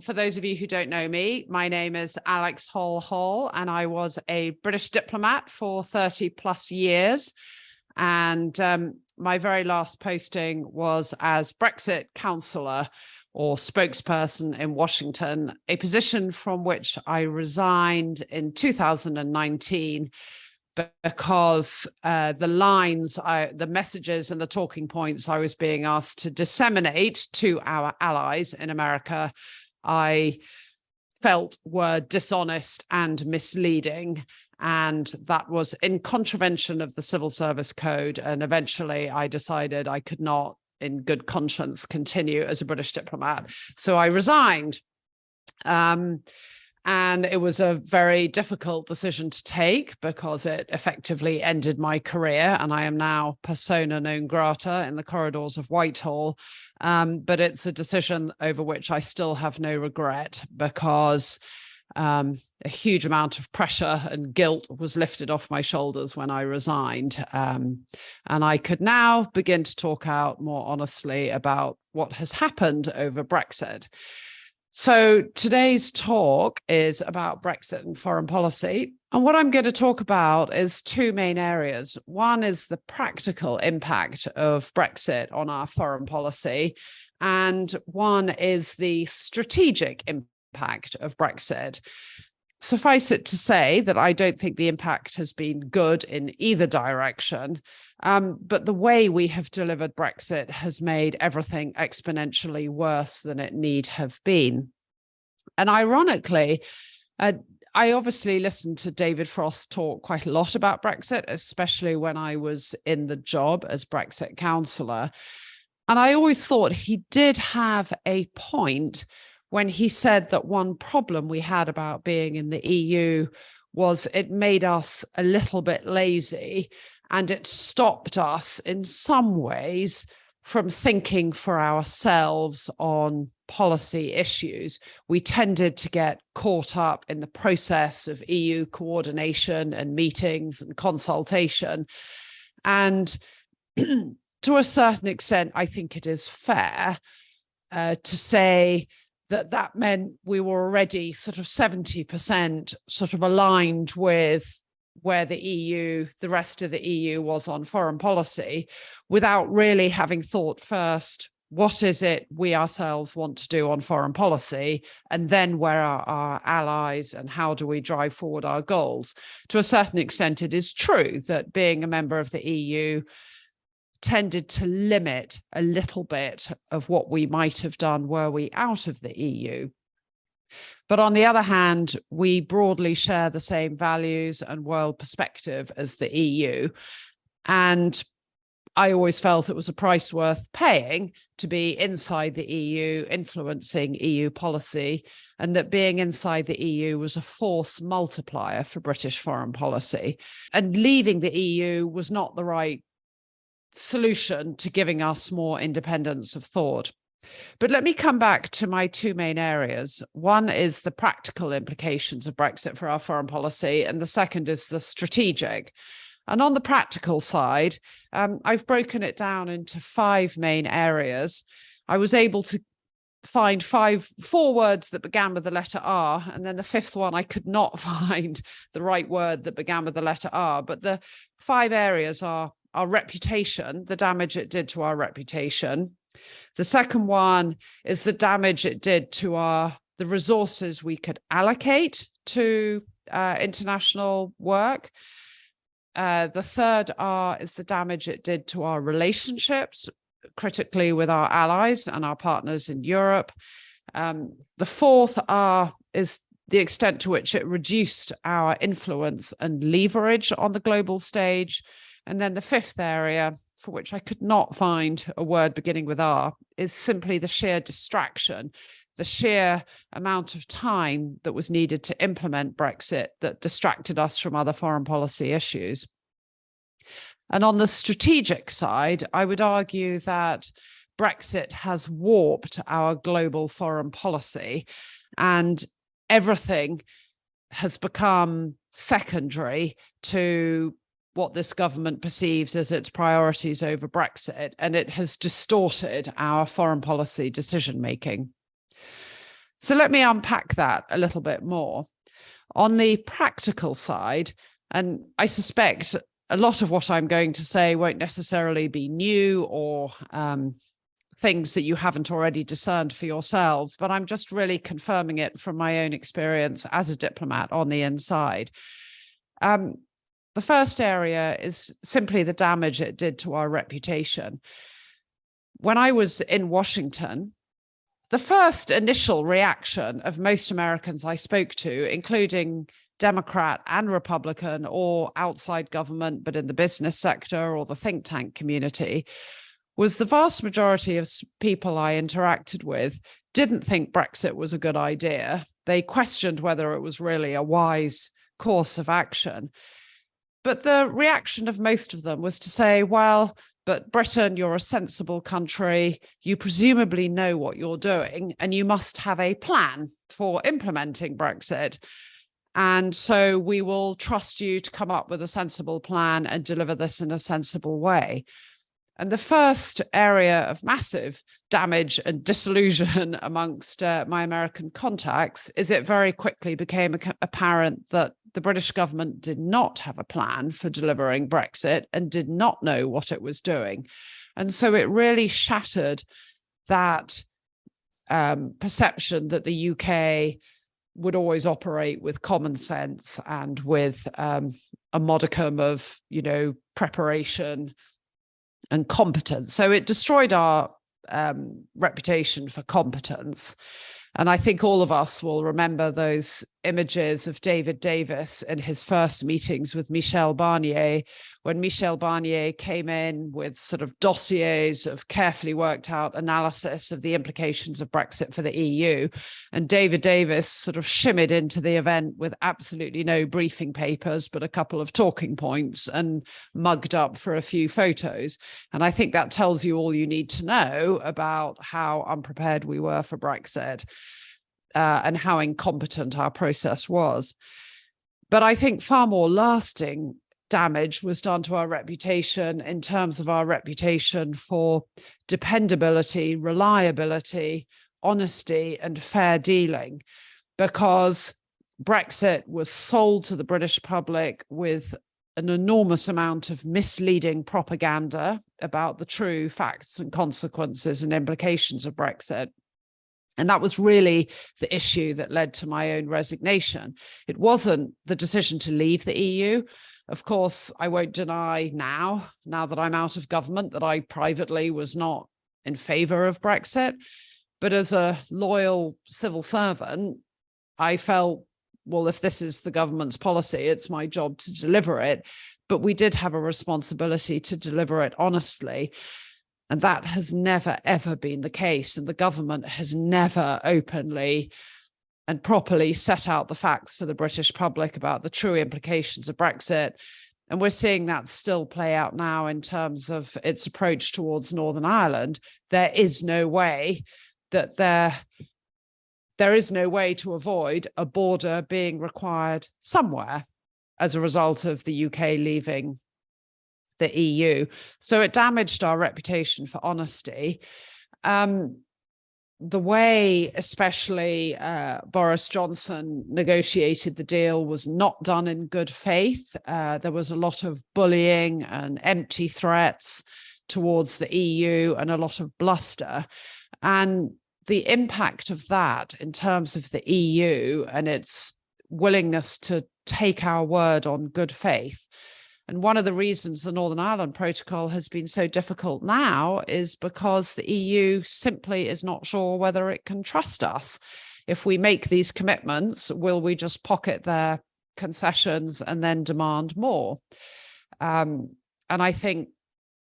For those of you who don't know me, my name is Alex Hall Hall, and I was a British diplomat for 30 plus years. And my very last posting was as Brexit Counsellor or spokesperson in Washington, a position from which I resigned in 2019 because the messages and the talking points I was being asked to disseminate to our allies in America, I felt were dishonest and misleading. And that was in contravention of the Civil Service Code. And eventually I decided I could not, in good conscience, continue as a British diplomat. So I resigned. And it was a very difficult decision to take because it effectively ended my career. And I am now persona non grata in the corridors of Whitehall. But it's a decision over which I still have no regret because a huge amount of pressure and guilt was lifted off my shoulders when I resigned. And I could now begin to talk out more honestly about what has happened over Brexit. So today's talk is about Brexit and foreign policy. And what I'm going to talk about is two main areas. One is the practical impact of Brexit on our foreign policy, and one is the strategic impact of Brexit. Suffice it to say that I don't think the impact has been good in either direction, but the way we have delivered Brexit has made everything exponentially worse than it need have been. And ironically, I obviously listened to David Frost talk quite a lot about Brexit, especially when I was in the job as Brexit Counsellor. And I always thought he did have a point when he said that one problem we had about being in the EU was it made us a little bit lazy and it stopped us in some ways from thinking for ourselves on policy issues. We tended to get caught up in the process of EU coordination and meetings and consultation. And to a certain extent, I think it is fair to say that meant we were already sort of 70% sort of aligned with where the rest of the EU was on foreign policy, without really having thought first, what is it we ourselves want to do on foreign policy? And then where are our allies and how do we drive forward our goals? To a certain extent, it is true that being a member of the EU tended to limit a little bit of what we might have done were we out of the EU. But on the other hand, we broadly share the same values and world perspective as the EU. And I always felt it was a price worth paying to be inside the EU, influencing EU policy, and that being inside the EU was a force multiplier for British foreign policy. And leaving the EU was not the right solution to giving us more independence of thought. But let me come back to my two main areas. One is the practical implications of Brexit for our foreign policy, and the second is the strategic. And on the practical side, I've broken it down into 5 main areas. I was able to find 4 words that began with the letter R, and then the 5th one I could not find the right word that began with the letter R. But the 5 areas are our reputation, the damage it did to our reputation. The second one is the damage it did to the resources we could allocate to international work. The third R is the damage it did to our relationships, critically with our allies and our partners in Europe. The fourth R is the extent to which it reduced our influence and leverage on the global stage. And then the 5th area, for which I could not find a word beginning with R, is simply the sheer distraction, the sheer amount of time that was needed to implement Brexit that distracted us from other foreign policy issues. And on the strategic side, I would argue that Brexit has warped our global foreign policy, and everything has become secondary to what this government perceives as its priorities over Brexit, and it has distorted our foreign policy decision-making. So let me unpack that a little bit more. On the practical side, and I suspect a lot of what I'm going to say won't necessarily be new or things that you haven't already discerned for yourselves, but I'm just really confirming it from my own experience as a diplomat on the inside. The first area is simply the damage it did to our reputation. When I was in Washington, the first initial reaction of most Americans I spoke to, including Democrat and Republican or outside government, but in the business sector or the think tank community, was the vast majority of people I interacted with didn't think Brexit was a good idea. They questioned whether it was really a wise course of action. But the reaction of most of them was to say, well, but Britain, you're a sensible country. You presumably know what you're doing, and you must have a plan for implementing Brexit. And so we will trust you to come up with a sensible plan and deliver this in a sensible way. And the first area of massive damage and disillusion amongst my American contacts is it very quickly became apparent that the British government did not have a plan for delivering Brexit and did not know what it was doing. And so it really shattered that perception that the UK would always operate with common sense and with a modicum of, preparation and competence. So it destroyed our reputation for competence. And I think all of us will remember those images of David Davis in his first meetings with Michel Barnier, when Michel Barnier came in with sort of dossiers of carefully worked out analysis of the implications of Brexit for the EU. And David Davis sort of shimmied into the event with absolutely no briefing papers, but a couple of talking points and mugged up for a few photos. And I think that tells you all you need to know about how unprepared we were for Brexit. And how incompetent our process was. But I think far more lasting damage was done to our reputation in terms of our reputation for dependability, reliability, honesty, and fair dealing, because Brexit was sold to the British public with an enormous amount of misleading propaganda about the true facts and consequences and implications of Brexit. And that was really the issue that led to my own resignation. It wasn't the decision to leave the EU. Of course, I won't deny now that I'm out of government, that I privately was not in favor of Brexit. But as a loyal civil servant, I felt, well, if this is the government's policy, it's my job to deliver it. But we did have a responsibility to deliver it honestly. And that has never, ever been the case. And the government has never openly and properly set out the facts for the British public about the true implications of Brexit. And we're seeing that still play out now in terms of its approach towards Northern Ireland. There is no way that there is no way to avoid a border being required somewhere as a result of the UK leaving the EU. So it damaged our reputation for honesty. The way, especially Boris Johnson negotiated the deal, was not done in good faith. There was a lot of bullying and empty threats towards the EU and a lot of bluster. And the impact of that in terms of the EU and its willingness to take our word on good faith. And one of the reasons the Northern Ireland Protocol has been so difficult now is because the EU simply is not sure whether it can trust us. If we make these commitments, will we just pocket their concessions and then demand more? And I think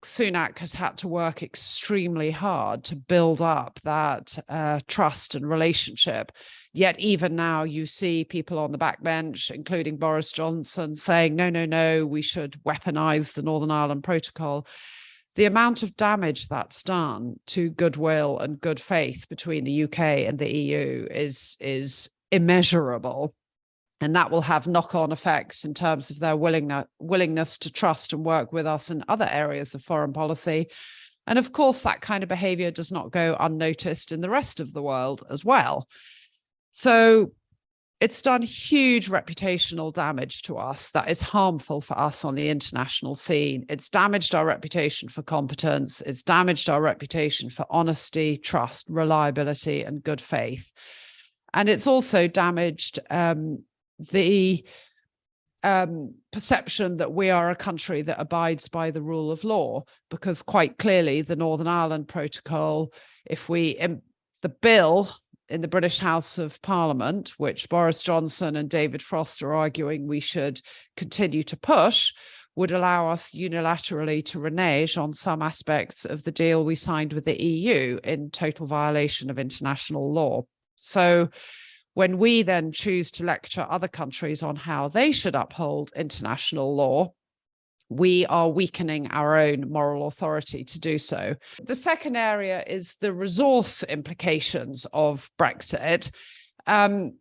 Sunak has had to work extremely hard to build up that trust and relationship. Yet even now you see people on the backbench, including Boris Johnson, saying, no, we should weaponize the Northern Ireland Protocol. The amount of damage that's done to goodwill and good faith between the UK and the EU is immeasurable. And that will have knock-on effects in terms of their willingness to trust and work with us in other areas of foreign policy. And of course, that kind of behavior does not go unnoticed in the rest of the world as well. So it's done huge reputational damage to us that is harmful for us on the international scene. It's damaged our reputation for competence. It's damaged our reputation for honesty, trust, reliability, and good faith. And it's also damaged the perception that we are a country that abides by the rule of law, because quite clearly the Northern Ireland Protocol, the bill in the British House of Parliament, which Boris Johnson and David Frost are arguing we should continue to push, would allow us unilaterally to renege on some aspects of the deal we signed with the EU in total violation of international law. So when we then choose to lecture other countries on how they should uphold international law, we are weakening our own moral authority to do so. The second area is the resource implications of Brexit. The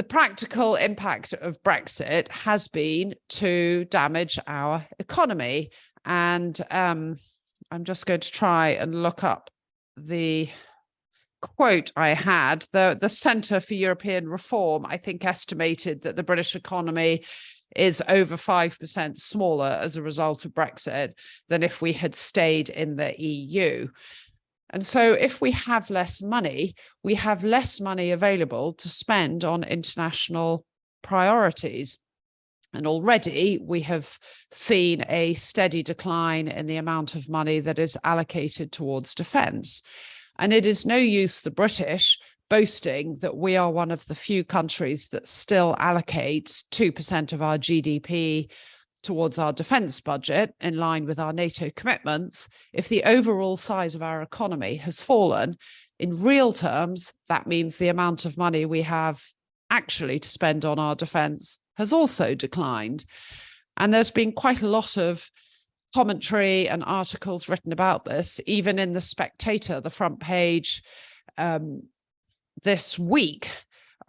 practical impact of Brexit has been to damage our economy. And I'm just going to try and look up the quote I had. The Centre for European Reform, I think, estimated that the British economy is over 5% smaller as a result of Brexit than if we had stayed in the EU. And so if we have less money, we have less money available to spend on international priorities. And already we have seen a steady decline in the amount of money that is allocated towards defence. And it is no use the British boasting that we are one of the few countries that still allocates 2% of our GDP towards our defence budget in line with our NATO commitments. If the overall size of our economy has fallen, in real terms, that means the amount of money we have actually to spend on our defence has also declined. And there's been quite a lot of commentary and articles written about this, even in The Spectator, the front page this week,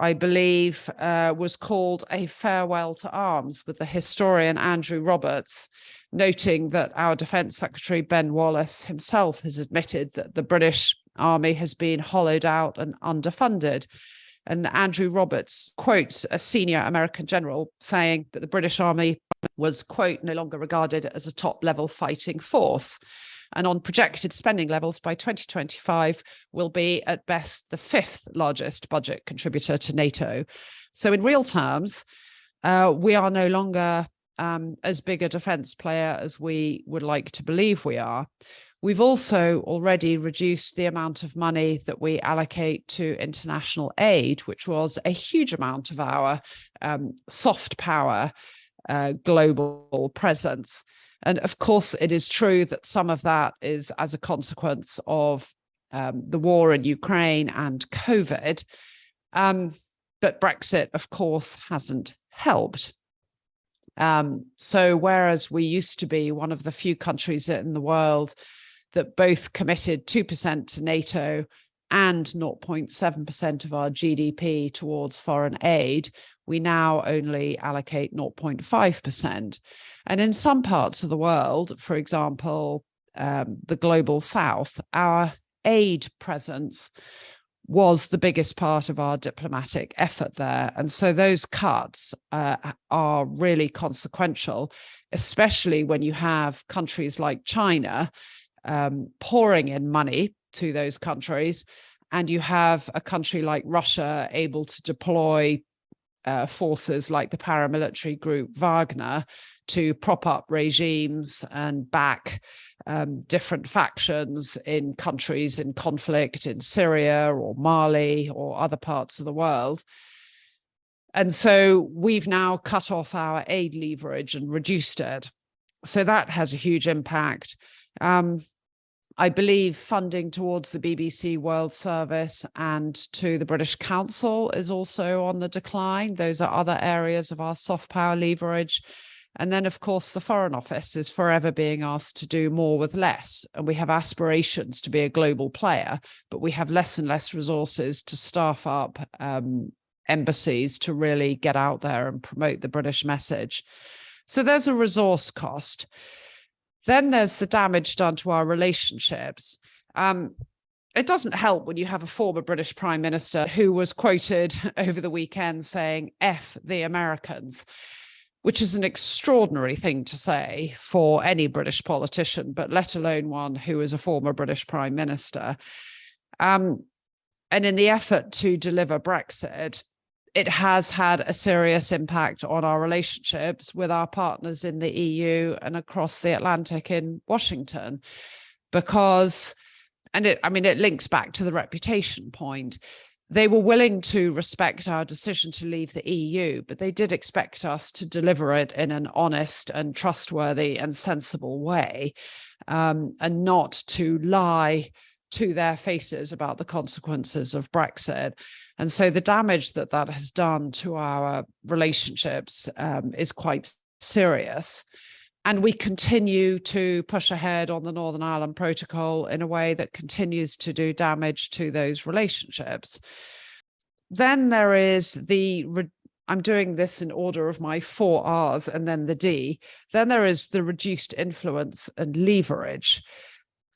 I believe, was called A Farewell to Arms, with the historian Andrew Roberts noting that our Defence Secretary Ben Wallace himself has admitted that the British Army has been hollowed out and underfunded. And Andrew Roberts quotes a senior American general saying that the British Army was, quote, no longer regarded as a top-level fighting force. And on projected spending levels by 2025 will be at best the fifth largest budget contributor to NATO. So in real terms, we are no longer as big a defence player as we would like to believe we are. We've also already reduced the amount of money that we allocate to international aid, which was a huge amount of our soft power global presence. And of course, it is true that some of that is as a consequence of the war in Ukraine and COVID. But Brexit, of course, hasn't helped. So whereas we used to be one of the few countries in the world that both committed 2% to NATO and 0.7% of our GDP towards foreign aid, we now only allocate 0.5%. And in some parts of the world, for example, the global south, our aid presence was the biggest part of our diplomatic effort there. And so those cuts are really consequential, especially when you have countries like China pouring in money to those countries, and you have a country like Russia able to deploy forces like the paramilitary group Wagner to prop up regimes and back different factions in countries in conflict in Syria or Mali or other parts of the world. And so we've now cut off our aid leverage and reduced it. So that has a huge impact. I believe funding towards the BBC World Service and to the British Council is also on the decline. Those are other areas of our soft power leverage. And then, of course, the Foreign Office is forever being asked to do more with less. And we have aspirations to be a global player, but we have less and less resources to staff up embassies to really get out there and promote the British message. So there's a resource cost. Then there's the damage done to our relationships. it doesn't help when you have a former British Prime Minister who was quoted over the weekend saying, F the Americans, which is an extraordinary thing to say for any British politician, but let alone one who is a former British Prime Minister. And in the effort to deliver Brexit, it has had a serious impact on our relationships with our partners in the EU and across the Atlantic in Washington, because, and it links back to the reputation point. They were willing to respect our decision to leave the EU, but they did expect us to deliver it in an honest and trustworthy and sensible way, and not to lie to their faces about the consequences of Brexit. And so the damage that has done to our relationships is quite serious. And we continue to push ahead on the Northern Ireland Protocol in a way that continues to do damage to those relationships. Then there is I'm doing this in order of my 4 R's and then the D. Then there is the reduced influence and leverage.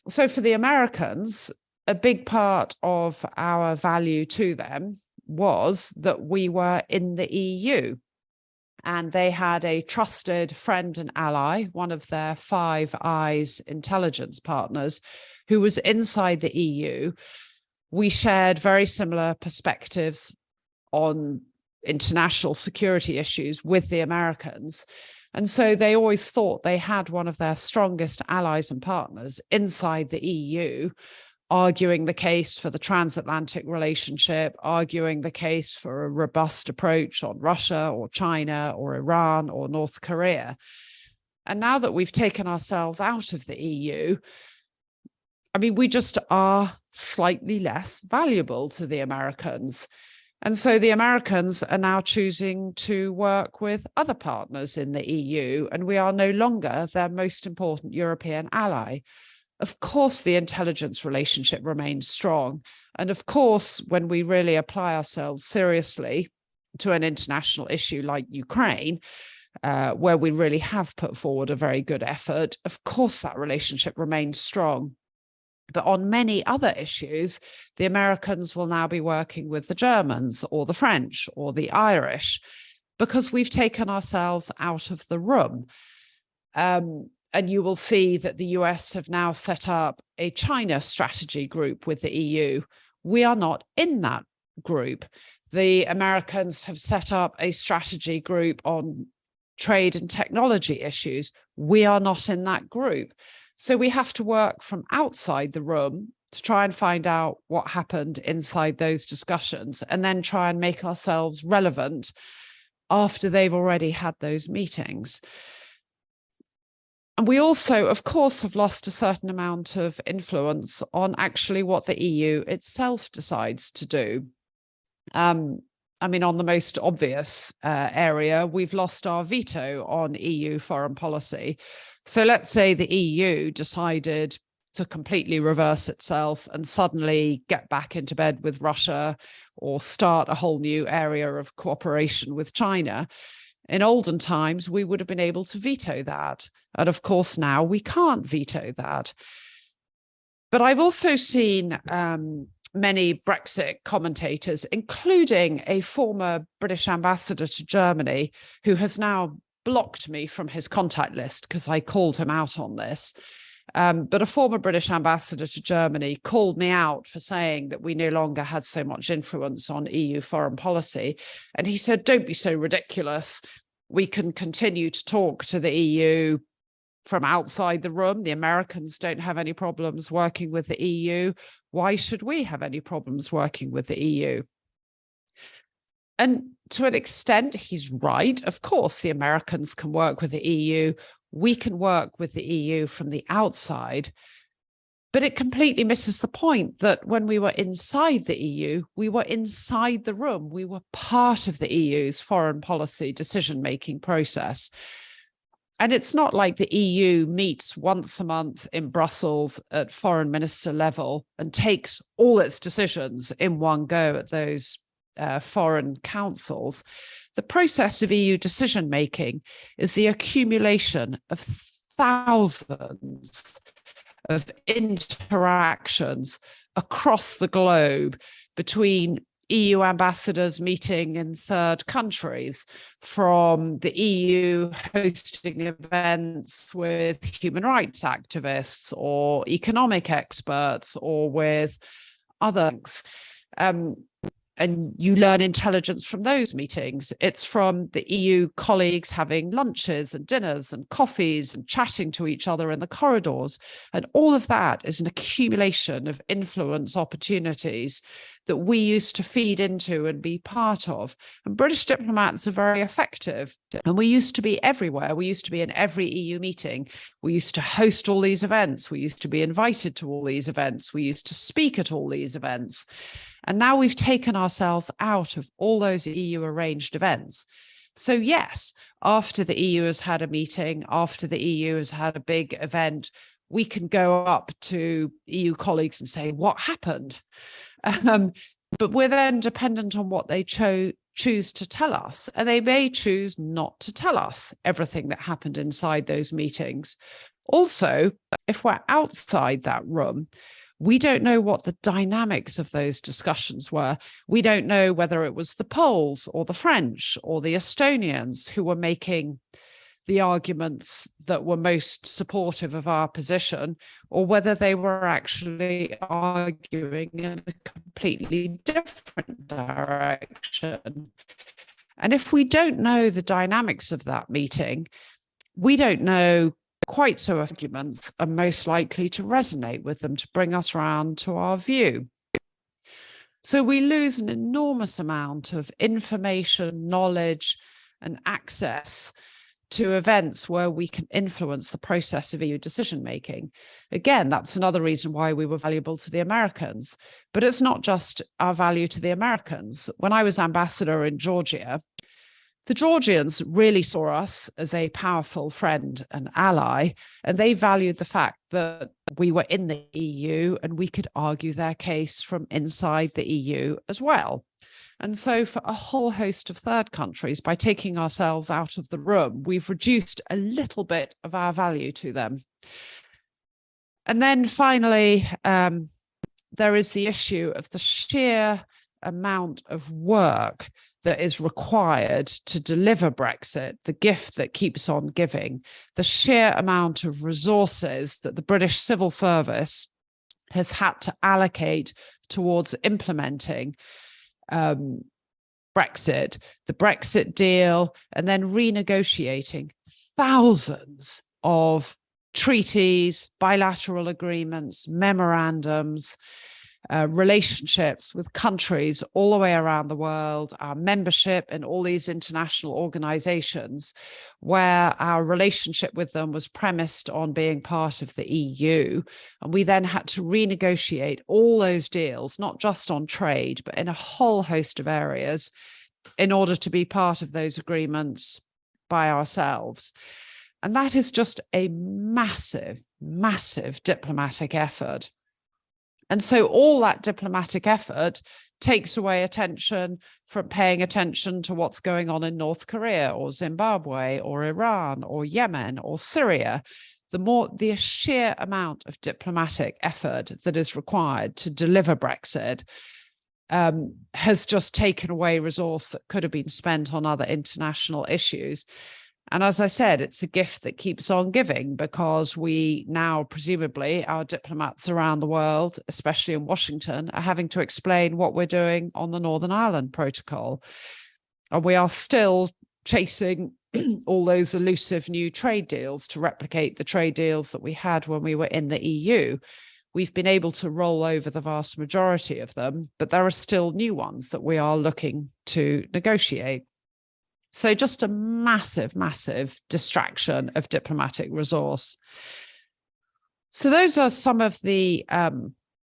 So for the Americans, a big part of our value to them was that we were in the EU. And they had a trusted friend and ally, one of their Five Eyes intelligence partners, who was inside the EU. We shared very similar perspectives on international security issues with the Americans. And so they always thought they had one of their strongest allies and partners inside the EU, arguing the case for the transatlantic relationship, arguing the case for a robust approach on Russia or China or Iran or North Korea. And now that we've taken ourselves out of the EU, we just are slightly less valuable to the Americans. And so the Americans are now choosing to work with other partners in the EU, and we are no longer their most important European ally. Of course, the intelligence relationship remains strong. And of course, when we really apply ourselves seriously to an international issue like Ukraine, where we really have put forward a very good effort, of course, that relationship remains strong. But on many other issues, the Americans will now be working with the Germans or the French or the Irish, because we've taken ourselves out of the room. And you will see that the US have now set up a China strategy group with the EU. We are not in that group. The Americans have set up a strategy group on trade and technology issues. We are not in that group. So we have to work from outside the room to try and find out what happened inside those discussions, and then try and make ourselves relevant after they've already had those meetings. And we also, of course, have lost a certain amount of influence on actually what the EU itself decides to do. On the most obvious area, we've lost our veto on EU foreign policy. So let's say the EU decided to completely reverse itself and suddenly get back into bed with Russia or start a whole new area of cooperation with China. In olden times, we would have been able to veto that. And of course, now we can't veto that. But I've also seen many Brexit commentators, including a former British ambassador to Germany, who has now blocked me from his contact list because I called him out on this. But a former British ambassador to Germany called me out for saying that we no longer had so much influence on EU foreign policy. And he said, don't be so ridiculous. We can continue to talk to the EU from outside the room. The Americans don't have any problems working with the EU. Why should we have any problems working with the EU? And to an extent, he's right. Of course, the Americans can work with the EU. We can work with the EU from the outside. But it completely misses the point that when we were inside the EU, we were inside the room. We were part of the EU's foreign policy decision-making process. And it's not like the EU meets once a month in Brussels at foreign minister level and takes all its decisions in one go at those foreign councils. The process of EU decision-making is the accumulation of thousands of interactions across the globe between EU ambassadors meeting in third countries, from the EU hosting events with human rights activists or economic experts or with others. And you learn intelligence from those meetings. It's from the EU colleagues having lunches and dinners and coffees and chatting to each other in the corridors. And all of that is an accumulation of influence opportunities that we used to feed into and be part of. And British diplomats are very effective. And we used to be everywhere. We used to be in every EU meeting. We used to host all these events. We used to be invited to all these events. We used to speak at all these events. And now we've taken ourselves out of all those EU arranged events. So yes, after the EU has had a meeting, after the EU has had a big event, we can go up to EU colleagues and say, what happened? But we're then dependent on what they choose to tell us. And they may choose not to tell us everything that happened inside those meetings. Also, if we're outside that room, we don't know what the dynamics of those discussions were. We don't know whether it was the Poles or the French or the Estonians who were making the arguments that were most supportive of our position, or whether they were actually arguing in a completely different direction. And if we don't know the dynamics of that meeting, we don't know quite so arguments are most likely to resonate with them to bring us round to our view. So we lose an enormous amount of information, knowledge, and access to events where we can influence the process of EU decision making. Again, that's another reason why we were valuable to the Americans. But it's not just our value to the Americans. When I was ambassador in Georgia, the Georgians really saw us as a powerful friend and ally, and they valued the fact that we were in the EU and we could argue their case from inside the EU as well. And so for a whole host of third countries, by taking ourselves out of the room, we've reduced a little bit of our value to them. And then finally, there is the issue of the sheer amount of work that is required to deliver Brexit, the gift that keeps on giving, the sheer amount of resources that the British civil service has had to allocate towards implementing Brexit, the Brexit deal, and then renegotiating thousands of treaties, bilateral agreements, memorandums, relationships with countries all the way around the world, our membership in all these international organizations, where our relationship with them was premised on being part of the EU. And we then had to renegotiate all those deals, not just on trade, but in a whole host of areas in order to be part of those agreements by ourselves. And that is just a massive, massive diplomatic effort. And so all that diplomatic effort takes away attention from paying attention to what's going on in North Korea or Zimbabwe or Iran or Yemen or Syria. The sheer amount of diplomatic effort that is required to deliver Brexit has just taken away resource that could have been spent on other international issues. And as I said, it's a gift that keeps on giving, because we now, presumably, our diplomats around the world, especially in Washington, are having to explain what we're doing on the Northern Ireland Protocol. And we are still chasing all those elusive new trade deals to replicate the trade deals that we had when we were in the EU. We've been able to roll over the vast majority of them, but there are still new ones that we are looking to negotiate. So just a massive, massive distraction of diplomatic resource. So those are some of the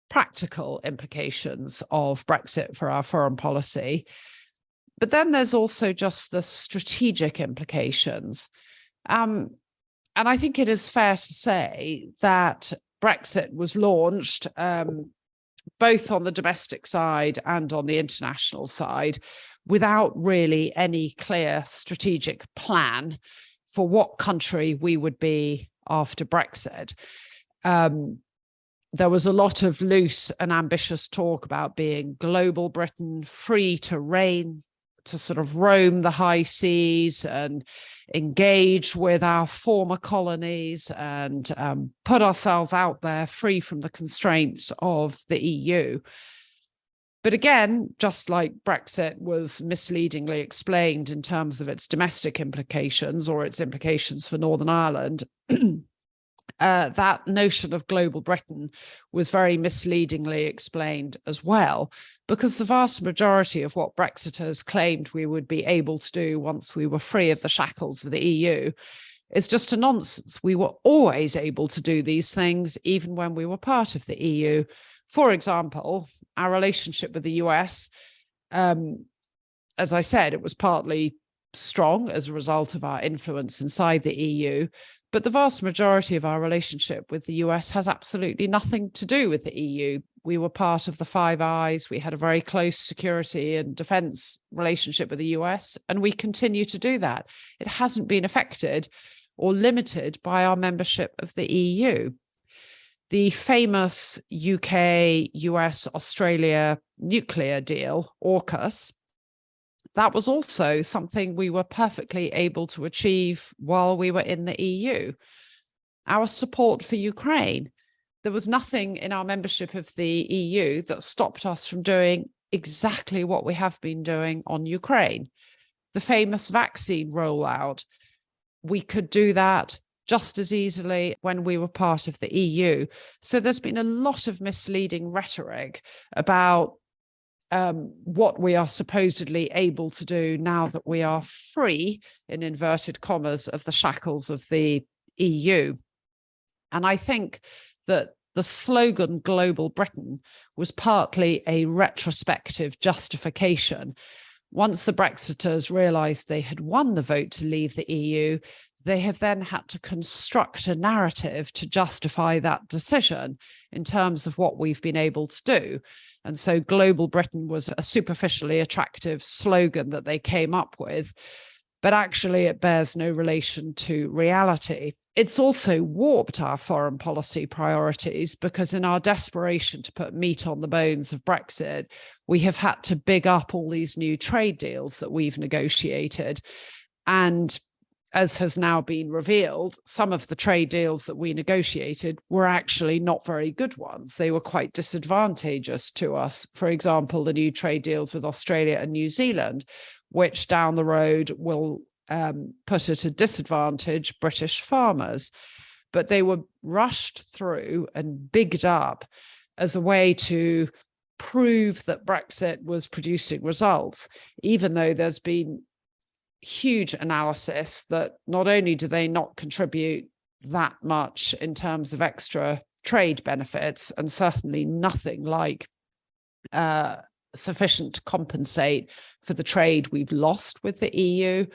practical implications of Brexit for our foreign policy. But then there's also just the strategic implications. And I think it is fair to say that Brexit was launched both on the domestic side and on the international side without really any clear strategic plan for what country we would be after Brexit. there was a lot of loose and ambitious talk about being global Britain, free to reign, to sort of roam the high seas and engage with our former colonies and put ourselves out there free from the constraints of the EU. But again, just like Brexit was misleadingly explained in terms of its domestic implications or its implications for Northern Ireland, that notion of global Britain was very misleadingly explained as well, because the vast majority of what Brexiters claimed we would be able to do once we were free of the shackles of the EU is just a nonsense. We were always able to do these things, even when we were part of the EU. For example, our relationship with the US, as I said, it was partly strong as a result of our influence inside the EU. But the vast majority of our relationship with the US has absolutely nothing to do with the EU. We were part of the Five Eyes. We had a very close security and defense relationship with the US, and we continue to do that. It hasn't been affected or limited by our membership of the EU. The famous UK, US, Australia nuclear deal, AUKUS, that was also something we were perfectly able to achieve while we were in the EU. Our support for Ukraine, there was nothing in our membership of the EU that stopped us from doing exactly what we have been doing on Ukraine. The famous vaccine rollout, we could do that just as easily when we were part of the EU. So there's been a lot of misleading rhetoric about what we are supposedly able to do now that we are free, in inverted commas, of the shackles of the EU. And I think that the slogan Global Britain was partly a retrospective justification. Once the Brexiters realised they had won the vote to leave the EU, they have then had to construct a narrative to justify that decision in terms of what we've been able to do. And so Global Britain was a superficially attractive slogan that they came up with, but actually it bears no relation to reality. It's also warped our foreign policy priorities, because in our desperation to put meat on the bones of Brexit, we have had to big up all these new trade deals that we've negotiated. And as has now been revealed, some of the trade deals that we negotiated were actually not very good ones. They were quite disadvantageous to us. For example, the new trade deals with Australia and New Zealand, which down the road will put at a disadvantage British farmers. But they were rushed through and bigged up as a way to prove that Brexit was producing results, even though there's been huge analysis that not only do they not contribute that much in terms of extra trade benefits, and certainly nothing like sufficient to compensate for the trade we've lost with the EU,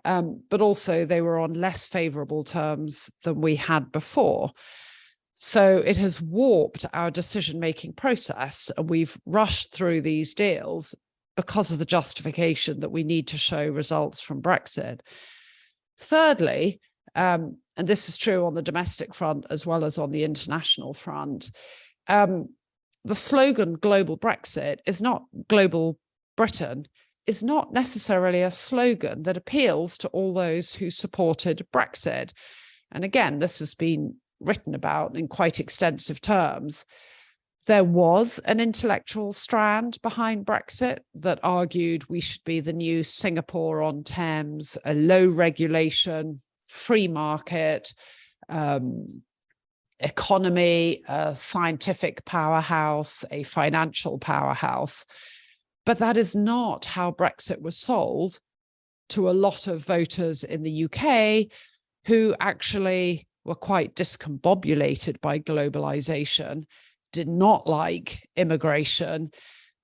but also they were on less favourable terms than we had before. So it has warped our decision-making process, and we've rushed through these deals because of the justification that we need to show results from Brexit. Thirdly, and this is true on the domestic front as well as on the international front, the slogan Global Brexit is not Global Britain, is not necessarily a slogan that appeals to all those who supported Brexit. And again, this has been written about in quite extensive terms. There was an intellectual strand behind Brexit that argued we should be the new Singapore on Thames, a low regulation, free market economy, a scientific powerhouse, a financial powerhouse. But that is not how Brexit was sold to a lot of voters in the UK who actually were quite discombobulated by globalization, did not like immigration,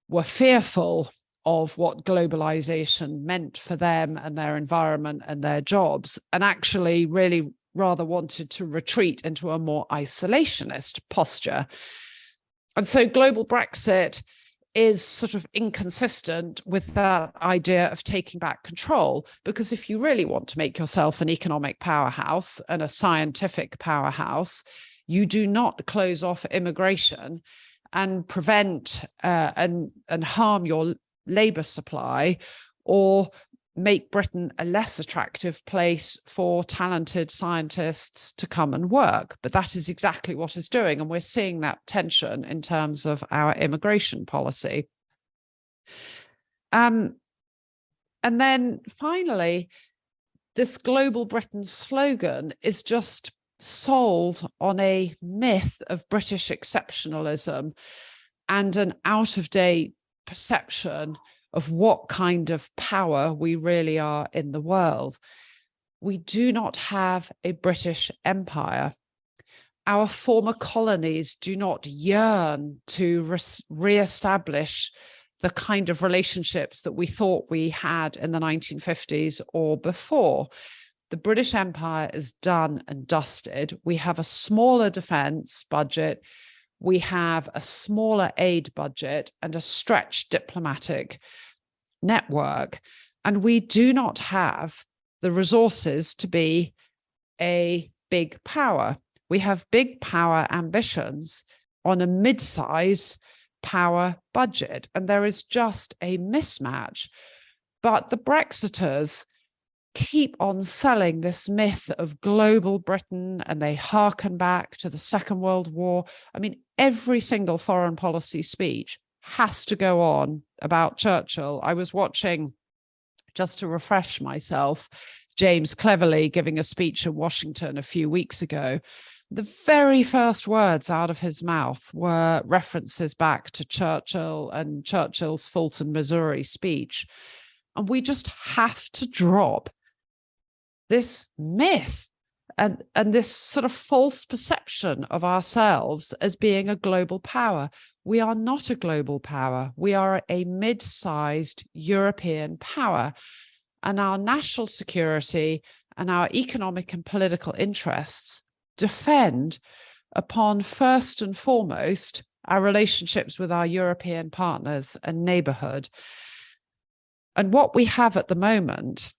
were fearful of what globalization meant for them and their environment and their jobs, and actually really rather wanted to retreat into a more isolationist posture. And so global Brexit is sort of inconsistent with that idea of taking back control, because if you really want to make yourself an economic powerhouse and a scientific powerhouse, You do not close off immigration and prevent and harm your labour supply, or make Britain a less attractive place for talented scientists to come and work. But that is exactly what it's doing. And we're seeing that tension in terms of our immigration policy. And then finally, this Global Britain slogan is just sold on a myth of British exceptionalism and an out-of-date perception of what kind of power we really are in the world. We do not have a British empire. Our former colonies do not yearn to re-establish the kind of relationships that we thought we had in the 1950s or before. The British Empire is done and dusted. We have a smaller defense budget. We have a smaller aid budget and a stretched diplomatic network. And we do not have the resources to be a big power. We have big power ambitions on a mid-size power budget, and there is just a mismatch. But the Brexiters keep on selling this myth of global Britain, and they hearken back to the Second World War. I mean, every single foreign policy speech has to go on about Churchill. I was watching, just to refresh myself, James Cleverly giving a speech in Washington a few weeks ago. The very first words out of his mouth were references back to Churchill and Churchill's Fulton, Missouri speech. And we just have to drop this myth and this sort of false perception of ourselves as being a global power. We are not a global power. We are a mid-sized European power. And our national security and our economic and political interests depend upon, first and foremost, our relationships with our European partners and neighbourhood. And what we have at the moment,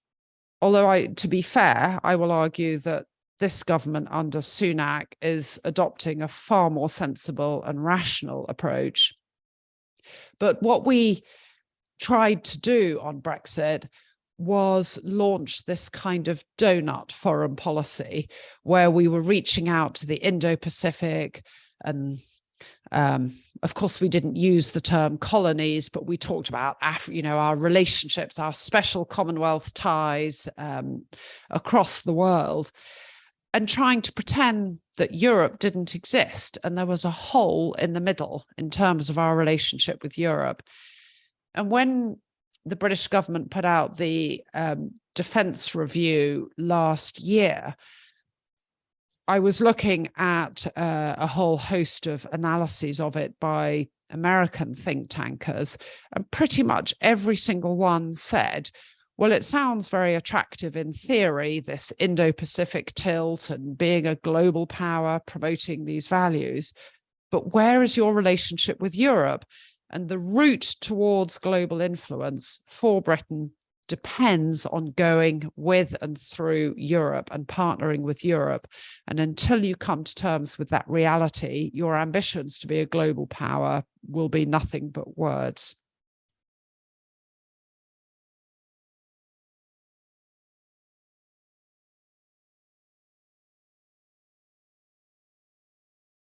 although to be fair, I will argue that this government under Sunak is adopting a far more sensible and rational approach. But what we tried to do on Brexit was launch this kind of donut foreign policy where we were reaching out to the Indo-Pacific, and of course we didn't use the term colonies, but we talked about our relationships, our special Commonwealth ties across the world, and trying to pretend that Europe didn't exist and there was a hole in the middle in terms of our relationship with Europe. And when the British government put out the defence review last year, I was looking at a whole host of analyses of it by American think tankers, and pretty much every single one said, well, it sounds very attractive in theory, this Indo-Pacific tilt and being a global power, promoting these values, but where is your relationship with Europe? And the route towards global influence for Britain depends on going with and through Europe and partnering with Europe. And until you come to terms with that reality, your ambitions to be a global power will be nothing but words.